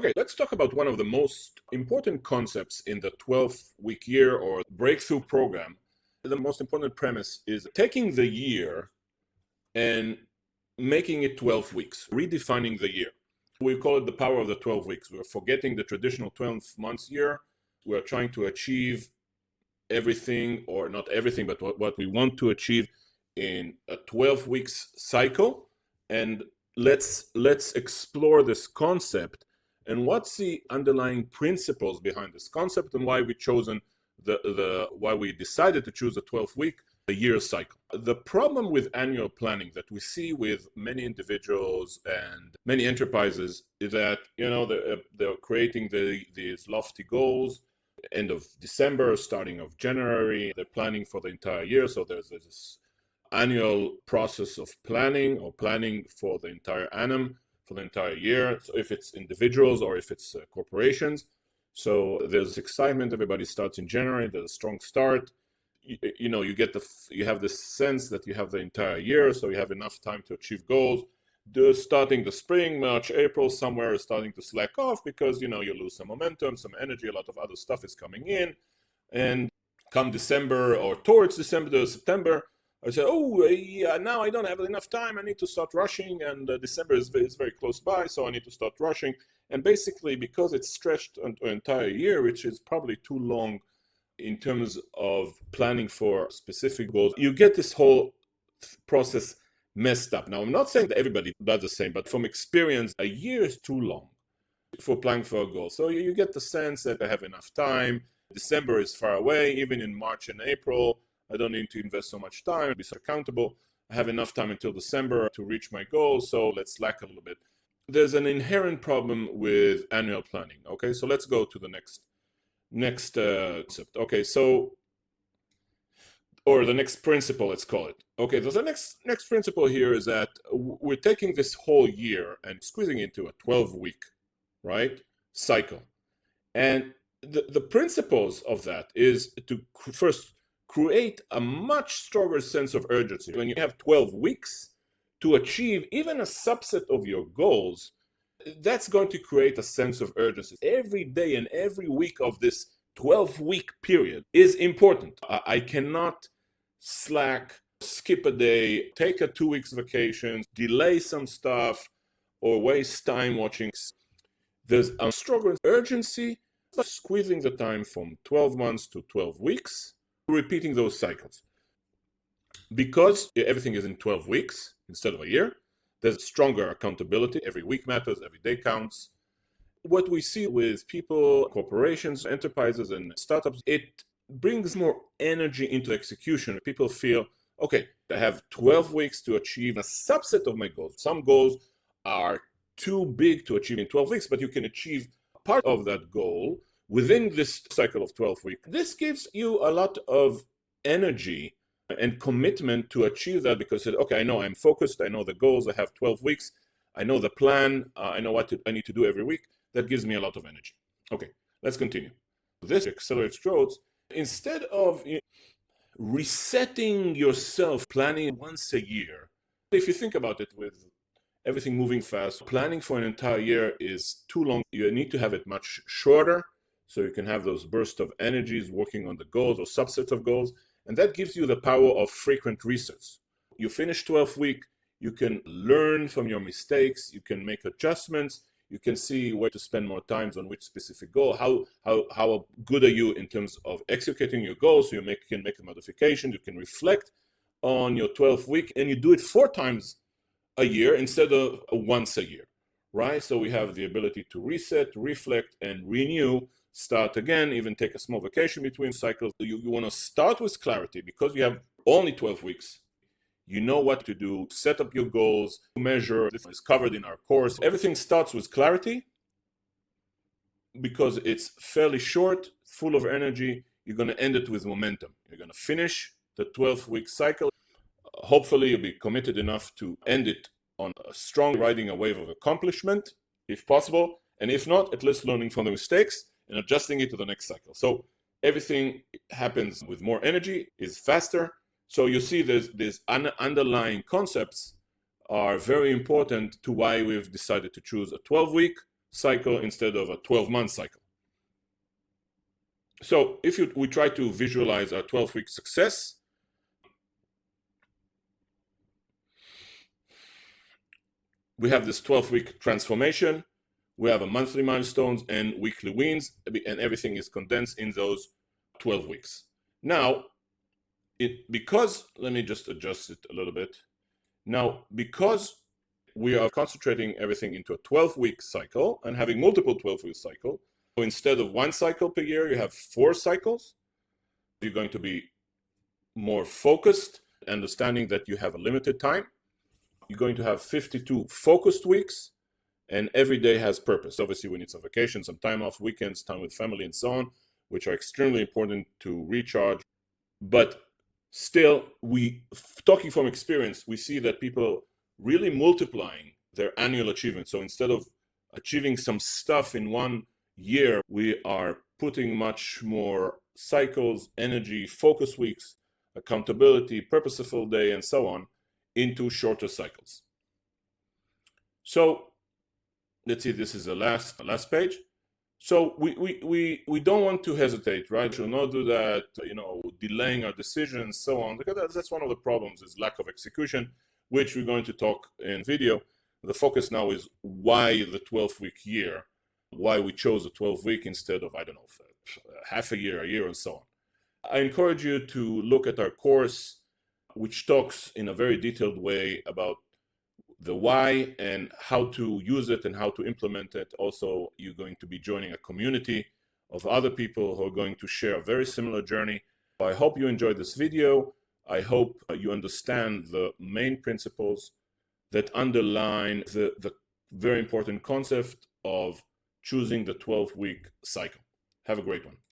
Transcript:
Okay, let's talk about one of the most important concepts in the 12-week year or breakthrough program. The most important premise is taking the year and making it 12 weeks, redefining the year. We call it the power of the 12 weeks. We're forgetting the traditional 12 months year. We're trying to achieve everything, or not everything, but what we want to achieve in a 12 weeks cycle. And let's explore this concept and what's the underlying principles behind this concept and why we chosen why we decided to choose a 12-week a year cycle. The problem with annual planning that we see with many individuals and many enterprises is that they're creating these lofty goals end of December, starting of January. They're planning for the entire year, so there's this annual process of planning or planning for the entire annum, for the entire year. So if it's individuals or if it's corporations, so there's excitement. Everybody starts in January. There's a strong start. You have this sense that you have the entire year, so you have enough time to achieve goals. Starting the spring, March, April, somewhere is starting to slack off because you lose some momentum, some energy. A lot of other stuff is coming in, and come December or towards December to September, I say, now I don't have enough time. I need to start rushing, and December is very close by, so I need to start rushing. And basically, because it's stretched an entire year, which is probably too long in terms of planning for specific goals, you get this whole process messed up. Now, I'm not saying that everybody does the same, but from experience, a year is too long for planning for a goal. So you get the sense that I have enough time. December is far away. Even in March and April, I don't need to invest so much time, be so accountable. I have enough time until December to reach my goals, so let's slack a little bit. There's an inherent problem with annual planning. Okay, so let's go to the next concept. Okay, or the next principle, let's call it. Okay, so the next principle here is that we're taking this whole year and squeezing it into a 12-week, right, cycle. And the principles of that is to first create a much stronger sense of urgency. When you have 12 weeks to achieve even a subset of your goals, that's going to create a sense of urgency. Every day and every week of this 12-week period is important. I cannot slack, skip a day, take a 2 weeks vacation, delay some stuff, or waste time watching. There's a stronger urgency, squeezing the time from 12 months to 12 weeks, repeating those cycles. Because everything is in 12 weeks instead of a year, there's stronger accountability. Every week matters, every day counts. What we see with people, corporations, enterprises, and startups, it brings more energy into execution. People feel, okay, I have 12 weeks to achieve a subset of my goals. Some goals are too big to achieve in 12 weeks, but you can achieve part of that goal within this cycle of 12 weeks. This gives you a lot of energy and commitment to achieve that because, okay, I know I'm focused, I know the goals, I have 12 weeks, I know the plan, I know what I need to do every week. That gives me a lot of energy. Okay, let's continue. This accelerates growth. Instead of resetting yourself, planning once a year, if you think about it, with everything moving fast, planning for an entire year is too long. You need to have it much shorter so you can have those bursts of energies working on the goals or subsets of goals. And that gives you the power of frequent resets. You finish 12 week, you can learn from your mistakes, you can make adjustments, you can see where to spend more time on which specific goal, how good are you in terms of executing your goals, so you can make a modification, you can reflect on your 12 week, and you do it 4 times a year instead of once a year, right? So we have the ability to reset, reflect, and renew, start again, even take a small vacation between cycles. You want to start with clarity because you have only 12 weeks. You know what to do, set up your goals, measure. This is covered in our course. Everything starts with clarity because it's fairly short, full of energy. You're going to end it with momentum. You're going to finish the 12-week cycle. Hopefully, you'll be committed enough to end it on a strong, riding a wave of accomplishment, if possible. And if not, at least learning from the mistakes and adjusting it to the next cycle. So everything happens with more energy, is faster. So you see these underlying concepts are very important to why we've decided to choose a 12-week cycle instead of a 12-month cycle. So if we try to visualize our 12-week success, we have this 12-week transformation. We have a monthly milestones and weekly wins, and everything is condensed in those 12 weeks. Now, because, let me just adjust it a little bit. Now, because we are concentrating everything into a 12-week cycle and having multiple 12-week cycles, so instead of one cycle per year, you have 4 cycles. You're going to be more focused, understanding that you have a limited time. You're going to have 52 focused weeks, and every day has purpose. Obviously, we need some vacation, some time off, weekends, time with family, and so on, which are extremely important to recharge. But still, talking from experience, we see that people really multiplying their annual achievement. So instead of achieving some stuff in one year, we are putting much more cycles, energy, focus weeks, accountability, purposeful day, and so on into shorter cycles. So let's see, this is the last page. So we don't want to hesitate, right? We should not do that, delaying our decisions, so on, because that's one of the problems, is lack of execution, which we're going to talk in video. The focus now is why the 12-week year, why we chose a 12-week instead of, I don't know, half a year, and so on. I encourage you to look at our course, which talks in a very detailed way about the why and how to use it and how to implement it. Also, you're going to be joining a community of other people who are going to share a very similar journey. I hope you enjoyed this video. I hope you understand the main principles that underline the very important concept of choosing the 12-week cycle. Have a great one.